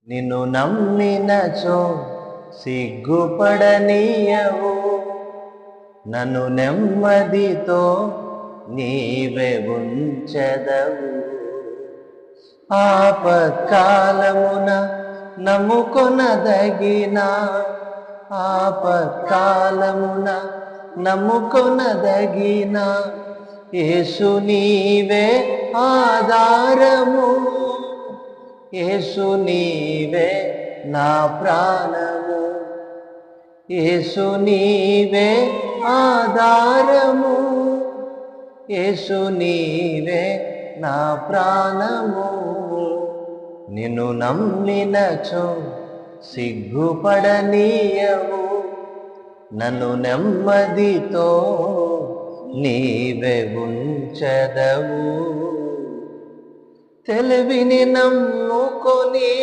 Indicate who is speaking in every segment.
Speaker 1: నిన్ను నమ్మినచో సిగ్గుపడనీయవు, నన్ను నెమ్మదితో నీవే ఉంచెదవు. ఆపత్కాలమున నమ్ముకొనదగిన, ఆపత్కాలమున నమ్ముకొనదగిన యేసు నీవే ఆధారము, యేసు నీవే నా ప్రాణము, యేసు నీవే ఆధారము, యేసు నీవే నా ప్రాణము. నిన్ను నమ్మినచో సిగ్గుపడనీయవు, నన్ను నెమ్మదితో నీవే ఉంచెదవు. తెలివిని నమ్ముకొని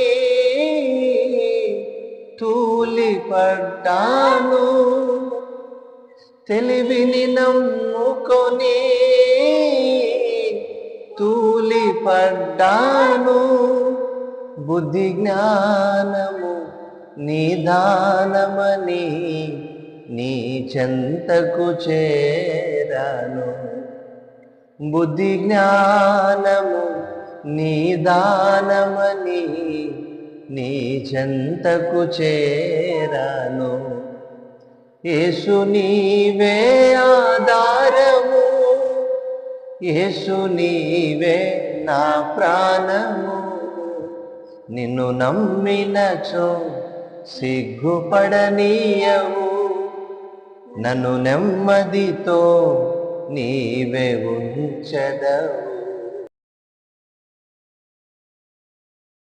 Speaker 1: తూలిపడ్డాను, తెలివిని నమ్ముకొని తూలిపడ్డాను. బుద్ధి జ్ఞానము నిదానమని నీ చెంతకు చేరాను, బుద్ధి జ్ఞానము నిదానమని నీ చెంతకు చేరాను. యేసు నీవే ఆధారము, యేసు నీవే నా ప్రాణము. నిన్ను నమ్మినచో సిగ్గుపడనీయవు, నన్ను నెమ్మదితో నీవే ఉంచెదవు.